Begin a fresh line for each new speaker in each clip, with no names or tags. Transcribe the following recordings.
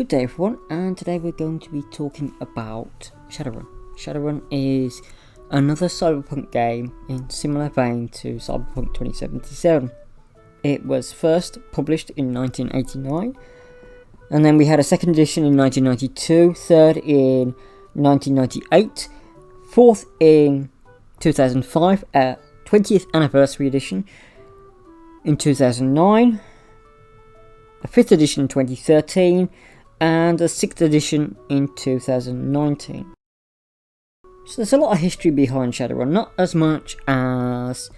Good day everyone, and today we're going to be talking about Shadowrun. Shadowrun is another Cyberpunk game in similar vein to Cyberpunk 2077. It was first published in 1989, and then we had a second edition in 1992, third in 1998, fourth in 2005, a 20th anniversary edition in 2009, a 5th edition in 2013, and a 6th edition in 2019. So there's a lot of history behind Shadowrun, not as much as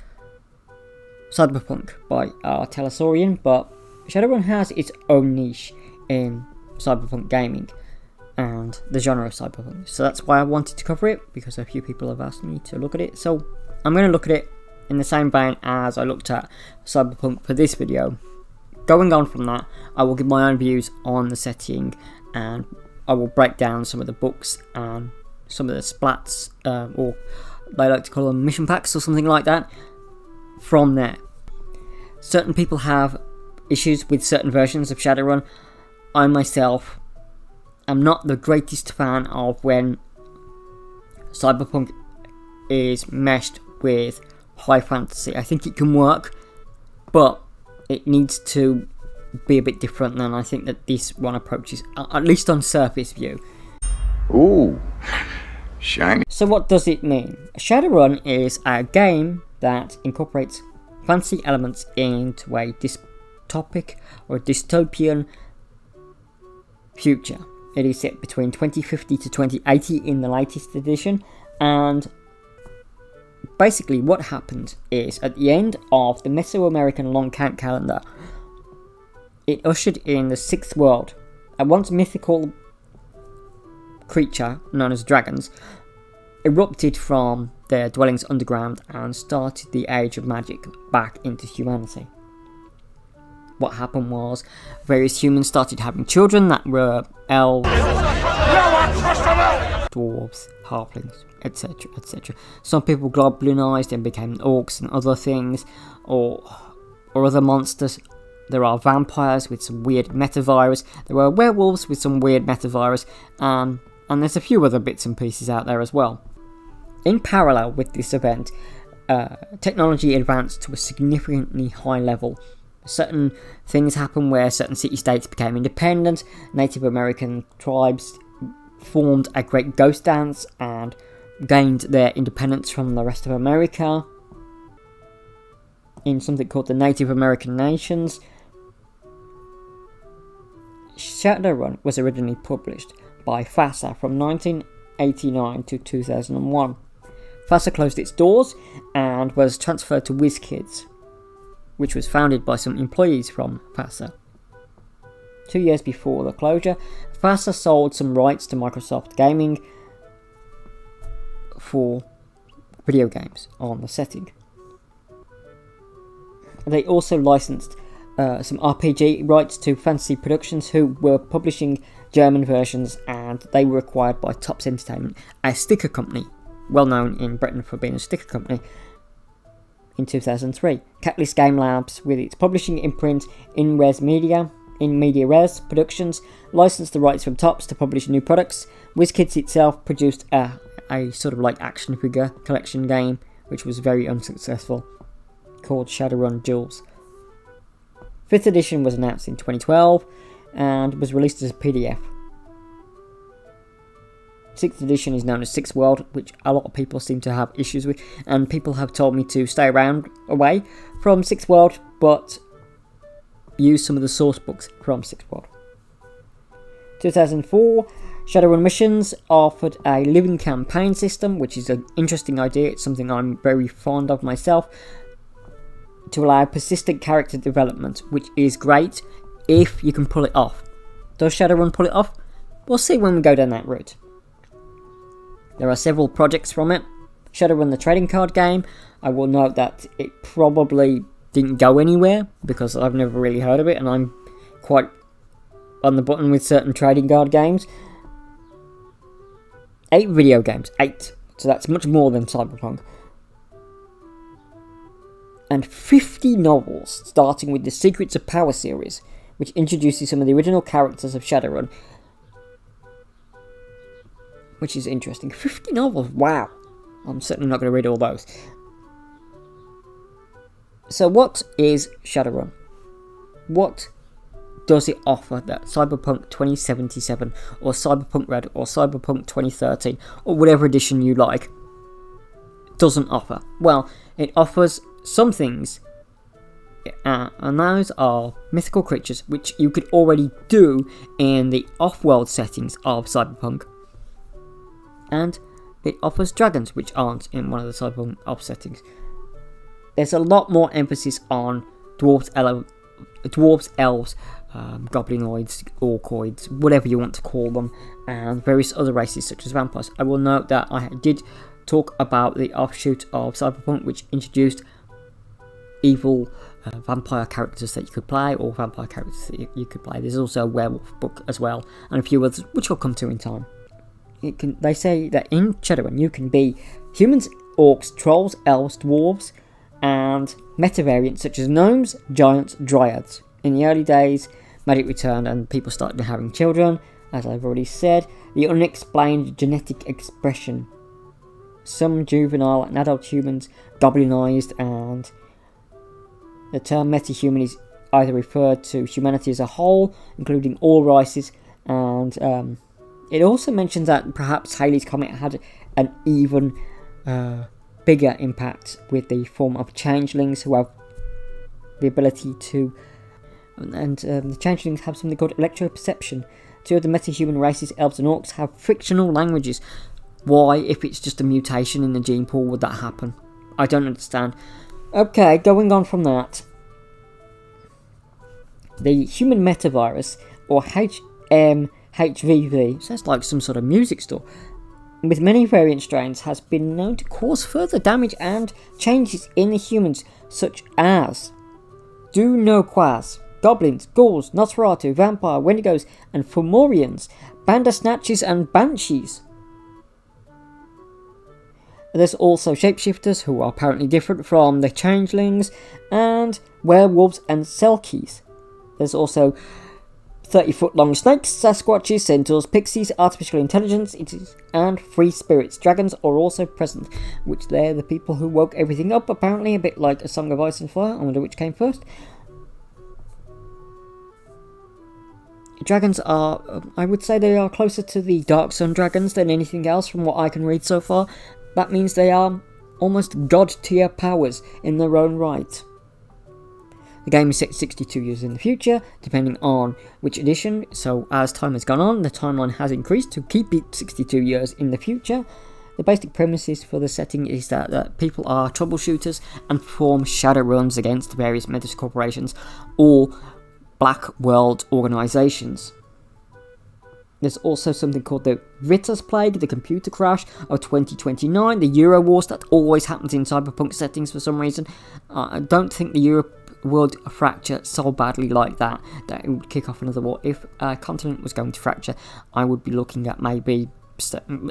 Cyberpunk by Telesaurian, but Shadowrun has its own niche in cyberpunk gaming and the genre of cyberpunk. So that's why I wanted to cover it, because a few people have asked me to look at it. So I'm going to look at it in the same vein as I looked at Cyberpunk for this video. Going on from that, I will give my own views on the setting, and I will break down some of the books and some of the splats, or they like to call them mission packs or something like that, from there. Certain people have issues with certain versions of Shadowrun. I myself am not the greatest fan of when Cyberpunk is meshed with high fantasy. I think it can work, but it needs to be a bit different than I think that this one approaches, at least on surface view.
Ooh, shiny.
So what does it mean? Shadowrun is a game that incorporates fantasy elements into a dystopic or dystopian future. It is set between 2050 to 2080 in the latest edition, and basically what happened is, at the end of the Mesoamerican long count calendar, it ushered in the sixth world. A once mythical creature known as dragons erupted from their dwellings underground and started the age of magic back into humanity. What happened was, various humans started having children that were elves, dwarves, halflings, etc, etc. Some people globlinized and became orcs and other things, or other monsters. There are vampires with some weird metavirus. There were werewolves with some weird metavirus, and there's a few other bits and pieces out there as well. In parallel with this event, technology advanced to a significantly high level. Certain things happened where certain city-states became independent. Native American tribes formed a great ghost dance and gained their independence from the rest of America in something called the Native American Nations. Shadowrun was originally published by FASA from 1989 to 2001. FASA closed its doors and was transferred to WizKids, which was founded by some employees from FASA. 2 years before the closure, FASA sold some rights to Microsoft Gaming for video games on the setting. They also licensed some RPG rights to Fantasy Productions, who were publishing German versions, and they were acquired by Tops Entertainment, a sticker company, well known in Britain for being a sticker company, in 2003. Catalyst Game Labs, with its publishing imprint in Media Res Productions, licensed the rights from Tops to publish new products. WizKids itself produced a sort of like action figure collection game, which was very unsuccessful, called Shadowrun Duels. 5th edition was announced in 2012 and was released as a PDF. 6th edition is known as Sixth World, which a lot of people seem to have issues with, and people have told me to stay away from Sixth World, but use some of the source books from Sixth World. 2004, Shadowrun Missions offered a living campaign system, which is an interesting idea. It's something I'm very fond of myself, to allow persistent character development, which is great if you can pull it off. Does Shadowrun pull it off? We'll see when we go down that route. There are several projects from it. Shadowrun, the trading card game, I will note that it probably didn't go anywhere because I've never really heard of it, and I'm quite on the button with certain trading card games. 8 video games, 8. So that's much more than Cyberpunk. And 50 novels, starting with the Secrets of Power series, which introduces some of the original characters of Shadowrun, which is interesting. 50 novels, wow! I'm certainly not going to read all those. So what is Shadowrun? What does it offer that Cyberpunk 2077 or Cyberpunk Red or Cyberpunk 2013 or whatever edition you like doesn't offer? Well, it offers some things, and those are mythical creatures, which you could already do in the off-world settings of Cyberpunk, and it offers dragons, which aren't in one of the Cyberpunk off settings. There's a lot more emphasis on dwarves, elves, goblinoids, orcoids, whatever you want to call them, and various other races such as vampires. I will note that I did talk about the offshoot of Cyberpunk, which introduced evil vampire characters that you could play, or vampire characters that you could play. There's also a werewolf book as well, and a few others, which I'll come to in time. They say that in Shadowrun you can be humans, orcs, trolls, elves, dwarves, and meta variants such as gnomes, giants, dryads. In the early days, magic returned and people started having children, as I've already said. The unexplained genetic expression. Some juvenile and adult humans goblinized, and the term metahuman is either referred to humanity as a whole, including all races, and it also mentions that perhaps Halley's Comet had an even bigger impact with the form of changelings who have the ability to, and the changelings have something called electroperception. Two of the metahuman races, elves and orcs, have fictional languages. Why, if it's just a mutation in the gene pool, would that happen? I don't understand. Okay, going on from that. The human metavirus, or HMHVV, sounds like some sort of music store, with many variant strains, has been known to cause further damage and changes in the humans, such as Do-No-Quas, goblins, ghouls, Nosferatu, vampire, wendigos, and Fomorians, bandersnatches and banshees. There's also shapeshifters, who are apparently different from the changelings, and werewolves and selkies. There's also 30-foot-long snakes, Sasquatches, centaurs, pixies, artificial intelligence, and free spirits. Dragons are also present, which they're the people who woke everything up, apparently, a bit like A Song of Ice and Fire. I wonder which came first. Dragons are, I would say they are closer to the Dark Sun dragons than anything else from what I can read so far. That means they are almost god-tier powers in their own right. The game is set 62 years in the future, depending on which edition, so as time has gone on, the timeline has increased to keep it 62 years in the future. The basic premises for the setting is that people are troubleshooters and perform shadow runs against various metal corporations or black world organisations. There's also something called the Ritter's Plague, the computer crash of 2029, the Euro Wars that always happens in Cyberpunk settings for some reason. I don't think the Europe would fracture so badly like that it would kick off another war. If a continent was going to fracture, I would be looking at maybe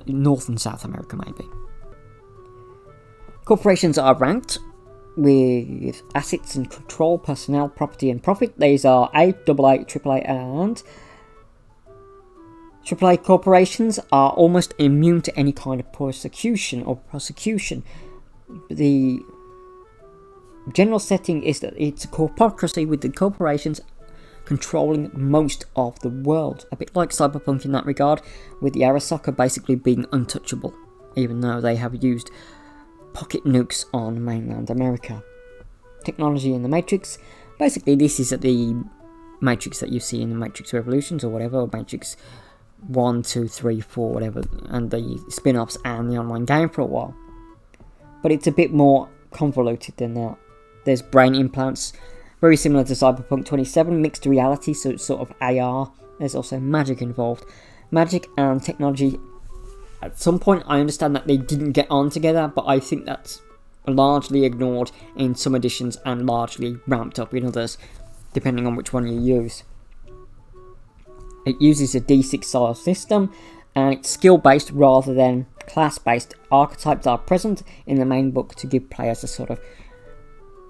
North and South America, maybe. Corporations are ranked with assets and control, personnel, property and profit. These are A, AA, AAA and AAA corporations are almost immune to any kind of persecution or prosecution. The general setting is that it's a corporocracy with the corporations controlling most of the world. A bit like Cyberpunk in that regard, with the Arasaka basically being untouchable, even though they have used pocket nukes on mainland America. Technology in the Matrix. Basically this is the Matrix that you see in the Matrix Revolutions or whatever, or Matrix 1, 2, 3, 4, whatever, and the spin-offs and the online game for a while. But it's a bit more convoluted than that. There's brain implants, very similar to Cyberpunk 27, mixed reality, so it's sort of AR. There's also magic involved. Magic and technology, at some point I understand that they didn't get on together, but I think that's largely ignored in some editions and largely ramped up in others, depending on which one you use. It uses a D6 style system, and it's skill-based rather than class-based. Archetypes are present in the main book to give players a sort of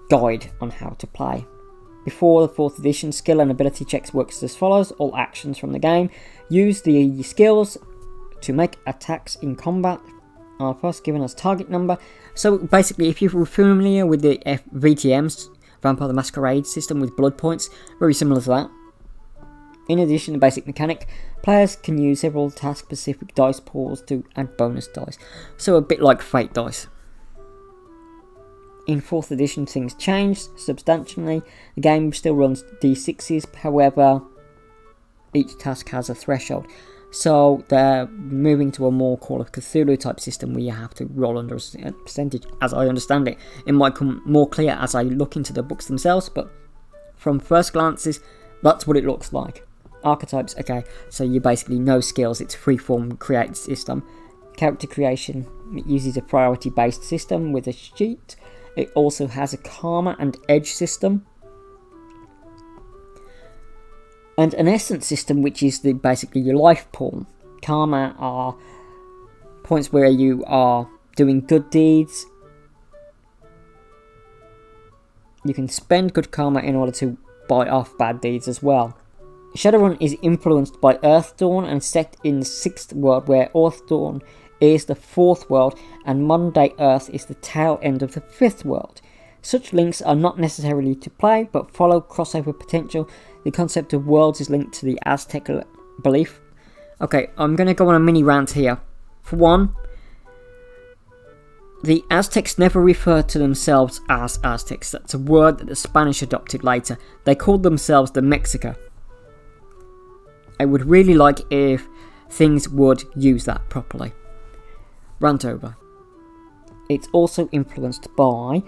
guide on how to play. Before the 4th edition, skill and ability checks works as follows. All actions from the game use the skills to make attacks in combat are first given as target number. So basically, if you're familiar with the VTM's Vampire the Masquerade system with blood points, very similar to that. In addition to basic mechanic, players can use several task-specific dice pools to add bonus dice, so a bit like Fate dice. In 4th edition, things changed substantially. The game still runs d6s, however, each task has a threshold. So they're moving to a more Call of Cthulhu type system where you have to roll under a percentage, as I understand it. It might come more clear as I look into the books themselves, but from first glances, that's what it looks like. Archetypes, okay, so you basically know skills, it's freeform create system. Character creation, it uses a priority based system with a sheet. It also has a karma and edge system. And an essence system, which is basically your life pool. Karma are points where you are doing good deeds. You can spend good karma in order to buy off bad deeds as well. Shadowrun is influenced by Earthdawn and set in the 6th world, where Earthdawn is the 4th world and modern day Earth is the tail end of the 5th world. Such links are not necessarily to play, but follow crossover potential. The concept of worlds is linked to the Aztec belief. Okay, I'm going to go on a mini rant here. For one, the Aztecs never referred to themselves as Aztecs. That's a word that the Spanish adopted later. They called themselves the Mexica. I would really like if things would use that properly. Rant over. It's also influenced by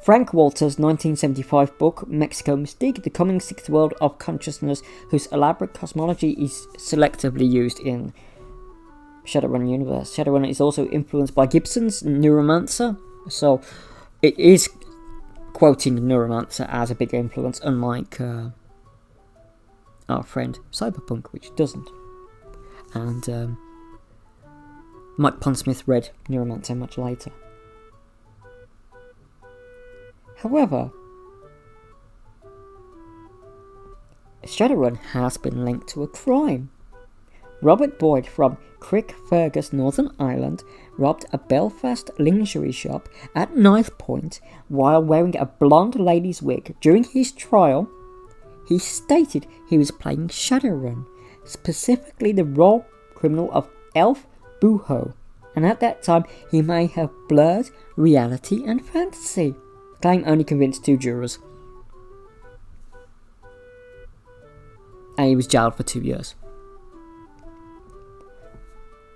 Frank Walter's 1975 book, Mexico Mystique, the coming 6th world of consciousness, whose elaborate cosmology is selectively used in Shadowrun universe. Shadowrun is also influenced by Gibson's Neuromancer, so it is quoting Neuromancer as a big influence, unlike our friend Cyberpunk, which doesn't. And Mike Pondsmith read Neuromancer much later. However, Shadowrun has been linked to a crime. Robert Boyd from Crickfergus, Northern Ireland, robbed a Belfast lingerie shop at knife point while wearing a blonde lady's wig. During his trial, he stated he was playing Shadowrun, specifically the role criminal of Elf Booho, and at that time he may have blurred reality and fantasy. The claim only convinced 2 jurors, and he was jailed for 2 years.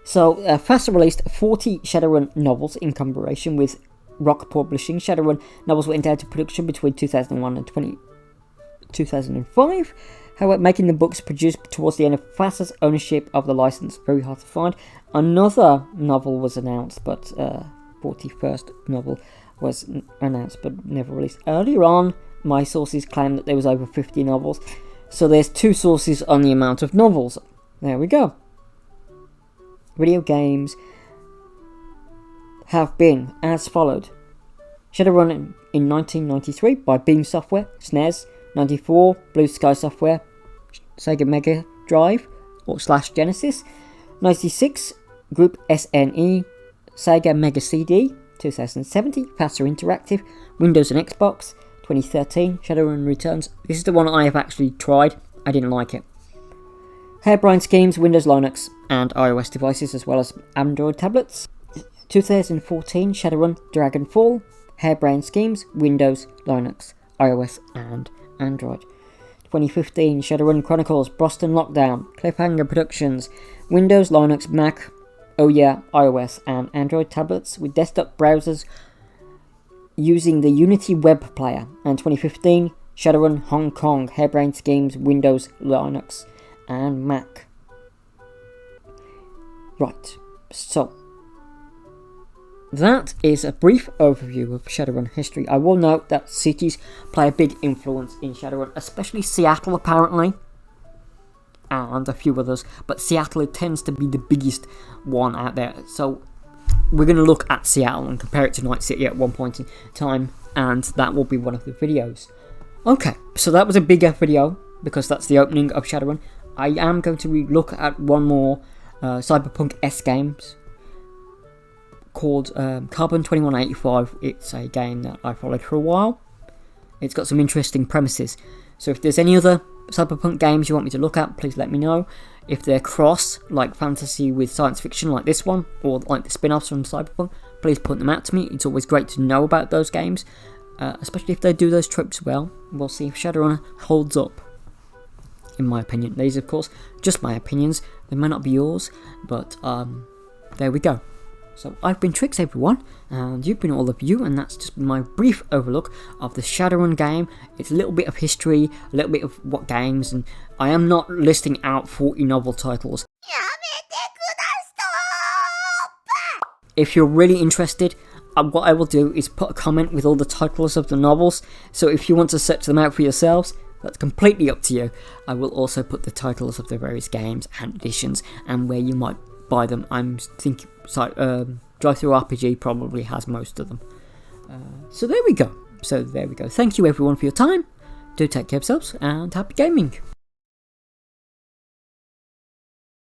So, Faster released 40 Shadowrun novels in collaboration with Rock Publishing. Shadowrun novels went into production between 2001 and 2005. However, making the books produced towards the end of Faster's ownership of the license very hard to find. Another novel was announced, but 41st novel was announced but never released. Earlier on, my sources claimed that there was over 50 novels. So there's 2 sources on the amount of novels. There we go. Video games have been as followed. Shadowrun in 1993 by Beam Software, SNES, 94 Blue Sky Software, Sega Mega Drive / Genesis, 96 Group SNE, Sega Mega CD, 2070 Faster Interactive, Windows and Xbox, 2013 Shadowrun Returns. This is the one I have actually tried. I didn't like it. Harebrained Schemes, Windows, Linux and iOS devices as well as Android tablets. 2014 Shadowrun Dragonfall, Harebrained Schemes, Windows, Linux, iOS and Android. 2015 Shadowrun Chronicles Boston Lockdown, Cliffhanger Productions, Windows, Linux, Mac, iOS and Android tablets with desktop browsers using the Unity web player. And 2015 Shadowrun Hong Kong, Harebrained Schemes, Windows, Linux and Mac. Right, so that is a brief overview of Shadowrun history. I will note that cities play a big influence in Shadowrun, especially Seattle apparently, and a few others, but Seattle tends to be the biggest one out there. So we're going to look at Seattle and compare it to Night City at one point in time, and that will be one of the videos. Okay, so that was a bigger video because that's the opening of Shadowrun. I am going to look at one more Cyberpunk S games called Carbon 2185. It's a game that I followed for a while. It's got some interesting premises. So if there's any other Cyberpunk games you want me to look at, please let me know. If they're cross, like fantasy with science fiction like this one, or like the spin-offs from Cyberpunk, please point them out to me. It's always great to know about those games, especially if they do those tropes well. We'll see if Shadowrun holds up, in my opinion. These, of course, just my opinions. They may not be yours, but there we go. So I've been Trix, everyone, and you've been all of you, and that's just my brief overlook of the Shadowrun game. It's a little bit of history, a little bit of what games, and I am not listing out 40 novel titles. If you're really interested, what I will do is put a comment with all the titles of the novels, so if you want to search them out for yourselves, that's completely up to you. I will also put the titles of the various games and editions, and where you might buy them. I'm thinking Drive-Thru RPG probably has most of them. So there we go. Thank you everyone for your time. Do take care of yourselves, and happy gaming.